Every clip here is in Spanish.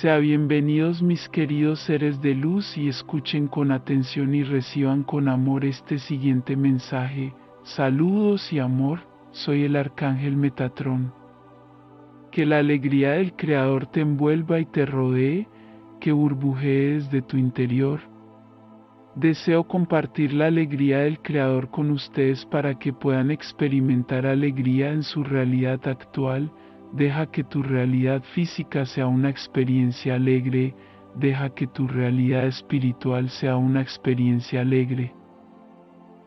Sean bienvenidos mis queridos seres de luz y escuchen con atención y reciban con amor este siguiente mensaje. Saludos y amor, soy el Arcángel Metatrón. Que la alegría del Creador te envuelva y te rodee, que burbujee desde tu interior. Deseo compartir la alegría del Creador con ustedes para que puedan experimentar alegría en su realidad actual. Deja que tu realidad física sea una experiencia alegre, deja que tu realidad espiritual sea una experiencia alegre.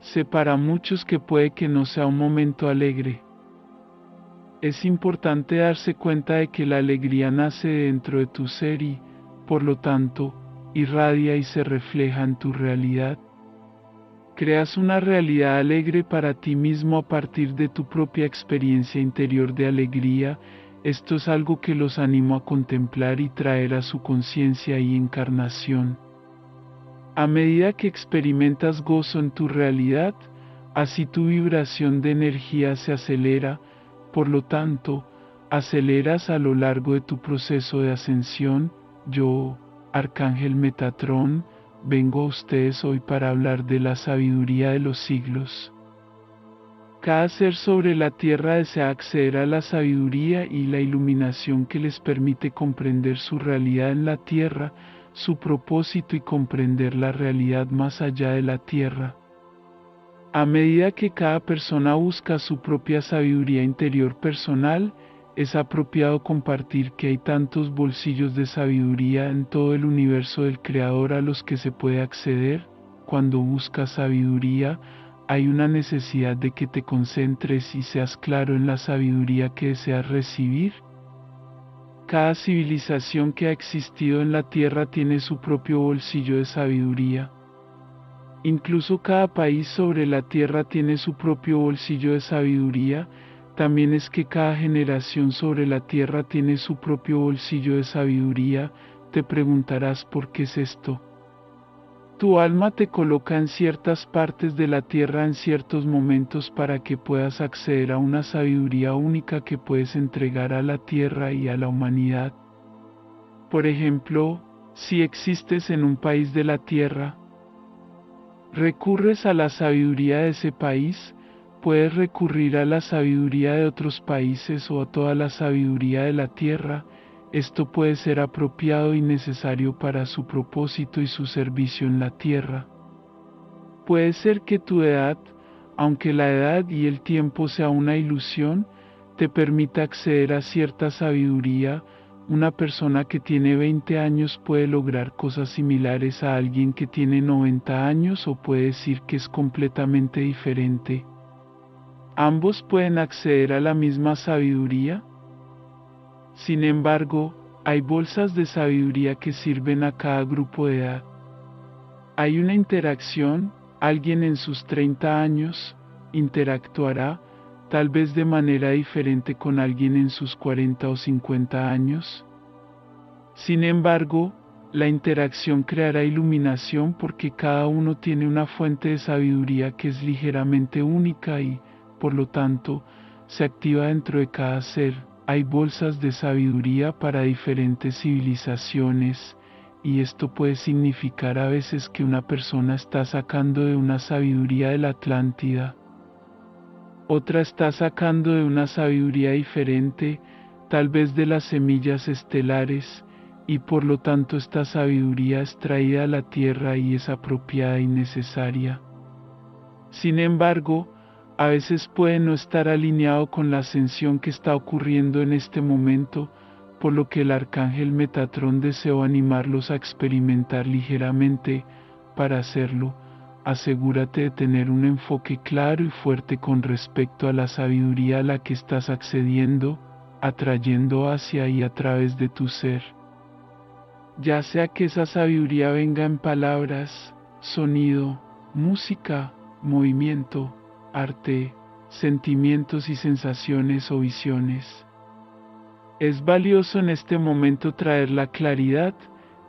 Sé para muchos que puede que no sea un momento alegre. Es importante darse cuenta de que la alegría nace dentro de tu ser y, por lo tanto, irradia y se refleja en tu realidad. Creas una realidad alegre para ti mismo a partir de tu propia experiencia interior de alegría. Esto es algo que los animo a contemplar y traer a su conciencia y encarnación. A medida que experimentas gozo en tu realidad, así tu vibración de energía se acelera, por lo tanto, aceleras a lo largo de tu proceso de ascensión. Yo, Arcángel Metatrón, vengo a ustedes hoy para hablar de la sabiduría de los siglos. Cada ser sobre la tierra desea acceder a la sabiduría y la iluminación que les permite comprender su realidad en la tierra, su propósito y comprender la realidad más allá de la tierra. A medida que cada persona busca su propia sabiduría interior personal, es apropiado compartir que hay tantos bolsillos de sabiduría en todo el universo del Creador a los que se puede acceder. Cuando buscas sabiduría, hay una necesidad de que te concentres y seas claro en la sabiduría que deseas recibir. Cada civilización que ha existido en la Tierra tiene su propio bolsillo de sabiduría. Incluso cada país sobre la Tierra tiene su propio bolsillo de sabiduría. También es que cada generación sobre la Tierra tiene su propio bolsillo de sabiduría. Te preguntarás por qué es esto. Tu alma te coloca en ciertas partes de la Tierra en ciertos momentos para que puedas acceder a una sabiduría única que puedes entregar a la Tierra y a la humanidad. Por ejemplo, si existes en un país de la Tierra, recurres a la sabiduría de ese país, puedes recurrir a la sabiduría de otros países o a toda la sabiduría de la Tierra. Esto puede ser apropiado y necesario para su propósito y su servicio en la Tierra. Puede ser que tu edad, aunque la edad y el tiempo sea una ilusión, te permita acceder a cierta sabiduría. Una persona que tiene 20 años puede lograr cosas similares a alguien que tiene 90 años o puede decir que es completamente diferente. ¿Ambos pueden acceder a la misma sabiduría? Sin embargo, hay bolsas de sabiduría que sirven a cada grupo de edad. Hay una interacción, alguien en sus 30 años interactuará tal vez de manera diferente con alguien en sus 40 o 50 años. Sin embargo, la interacción creará iluminación porque cada uno tiene una fuente de sabiduría que es ligeramente única y, por lo tanto, se activa dentro de cada ser. Hay bolsas de sabiduría para diferentes civilizaciones, y esto puede significar a veces que una persona está sacando de una sabiduría de la Atlántida. Otra está sacando de una sabiduría diferente, tal vez de las semillas estelares, y por lo tanto esta sabiduría es traída a la tierra y es apropiada y necesaria. Sin embargo, a veces puede no estar alineado con la ascensión que está ocurriendo en este momento, por lo que el Arcángel Metatrón deseó animarlos a experimentar ligeramente. Para hacerlo, asegúrate de tener un enfoque claro y fuerte con respecto a la sabiduría a la que estás accediendo, atrayendo hacia y a través de tu ser. Ya sea que esa sabiduría venga en palabras, sonido, música, movimiento, arte, sentimientos y sensaciones o visiones. Es valioso en este momento traer la claridad.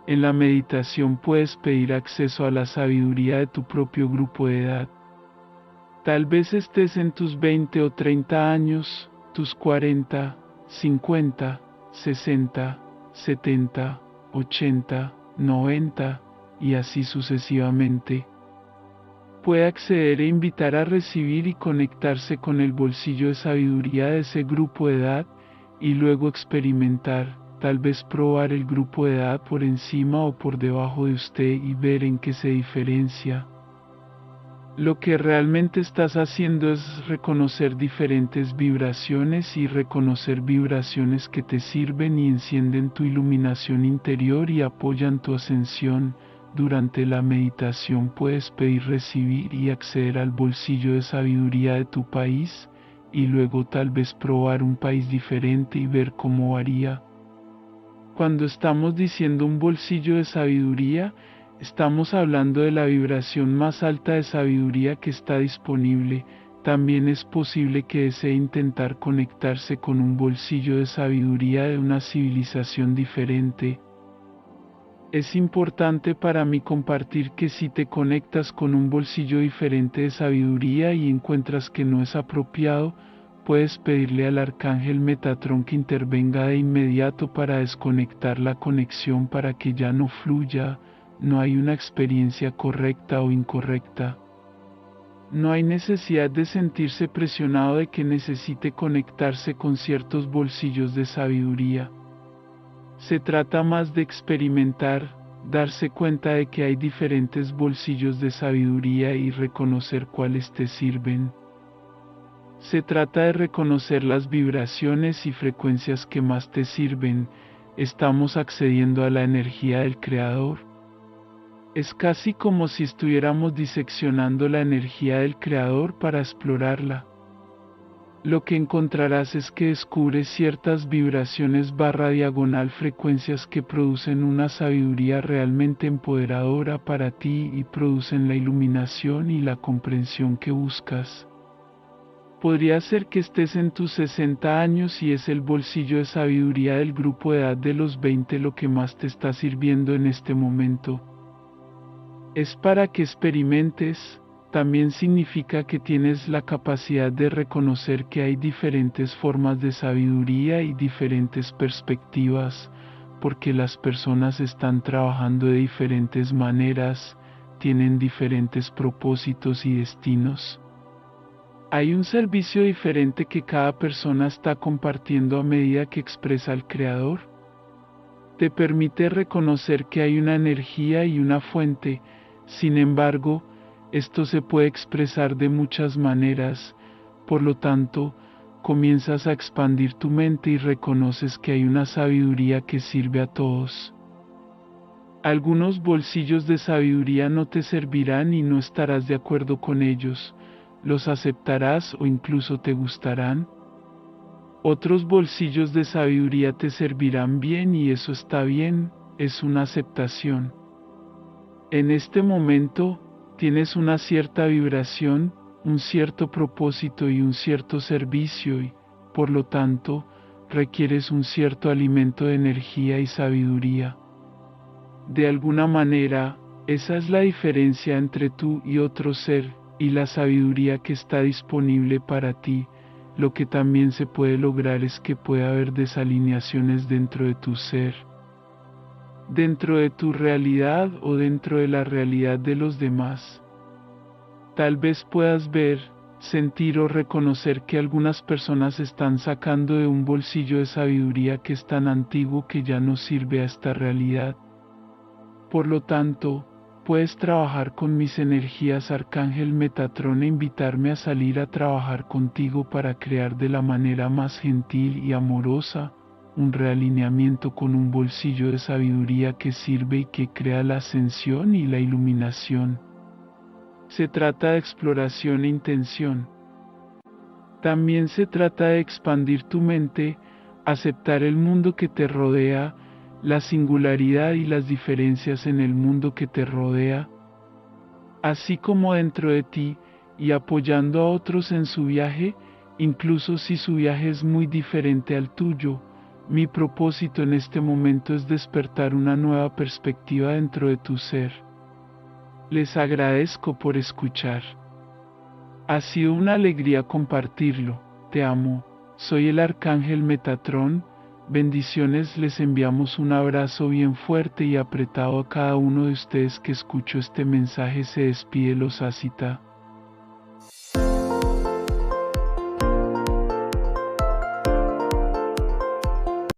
En la meditación puedes pedir acceso a la sabiduría de tu propio grupo de edad. Tal vez estés en tus 20 o 30 años, tus 40, 50, 60, 70 80, 90, y así sucesivamente. Puede acceder e invitar a recibir y conectarse con el bolsillo de sabiduría de ese grupo de edad, y luego experimentar, tal vez probar el grupo de edad por encima o por debajo de usted y ver en qué se diferencia. Lo que realmente estás haciendo es reconocer diferentes vibraciones y reconocer vibraciones que te sirven y encienden tu iluminación interior y apoyan tu ascensión. Durante la meditación puedes pedir recibir y acceder al bolsillo de sabiduría de tu país, y luego tal vez probar un país diferente y ver cómo varía. Cuando estamos diciendo un bolsillo de sabiduría, estamos hablando de la vibración más alta de sabiduría que está disponible. También es posible que desee intentar conectarse con un bolsillo de sabiduría de una civilización diferente. Es importante para mí compartir que si te conectas con un bolsillo diferente de sabiduría y encuentras que no es apropiado, puedes pedirle al arcángel Metatrón que intervenga de inmediato para desconectar la conexión para que ya no fluya. No hay una experiencia correcta o incorrecta. No hay necesidad de sentirse presionado de que necesite conectarse con ciertos bolsillos de sabiduría. Se trata más de experimentar, darse cuenta de que hay diferentes bolsillos de sabiduría y reconocer cuáles te sirven. Se trata de reconocer las vibraciones y frecuencias que más te sirven. Estamos accediendo a la energía del Creador. Es casi como si estuviéramos diseccionando la energía del Creador para explorarla. Lo que encontrarás es que descubres ciertas vibraciones / frecuencias que producen una sabiduría realmente empoderadora para ti y producen la iluminación y la comprensión que buscas. Podría ser que estés en tus 60 años y es el bolsillo de sabiduría del grupo de edad de los 20 lo que más te está sirviendo en este momento. Es para que experimentes. También significa que tienes la capacidad de reconocer que hay diferentes formas de sabiduría y diferentes perspectivas, porque las personas están trabajando de diferentes maneras, tienen diferentes propósitos y destinos. Hay un servicio diferente que cada persona está compartiendo a medida que expresa al Creador. Te permite reconocer que hay una energía y una fuente. Sin embargo, esto se puede expresar de muchas maneras, por lo tanto, comienzas a expandir tu mente y reconoces que hay una sabiduría que sirve a todos. Algunos bolsillos de sabiduría no te servirán y no estarás de acuerdo con ellos, los aceptarás o incluso te gustarán. Otros bolsillos de sabiduría te servirán bien y eso está bien, es una aceptación. En este momento, tienes una cierta vibración, un cierto propósito y un cierto servicio y, por lo tanto, requieres un cierto alimento de energía y sabiduría. De alguna manera, esa es la diferencia entre tú y otro ser, y la sabiduría que está disponible para ti. Lo que también se puede lograr es que puede haber desalineaciones dentro de tu ser, dentro de tu realidad o dentro de la realidad de los demás. Tal vez puedas ver, sentir o reconocer que algunas personas están sacando de un bolsillo de sabiduría que es tan antiguo que ya no sirve a esta realidad. Por lo tanto, puedes trabajar con mis energías Arcángel Metatrón e invitarme a salir a trabajar contigo para crear de la manera más gentil y amorosa un realineamiento con un bolsillo de sabiduría que sirve y que crea la ascensión y la iluminación. Se trata de exploración e intención. También se trata de expandir tu mente, aceptar el mundo que te rodea, la singularidad y las diferencias en el mundo que te rodea, así como dentro de ti, y apoyando a otros en su viaje, incluso si su viaje es muy diferente al tuyo. Mi propósito en este momento es despertar una nueva perspectiva dentro de tu ser. Les agradezco por escuchar. Ha sido una alegría compartirlo. Te amo. Soy el Arcángel Metatrón. Bendiciones, les enviamos un abrazo bien fuerte y apretado a cada uno de ustedes que escuchó este mensaje. Se despide Los Asita.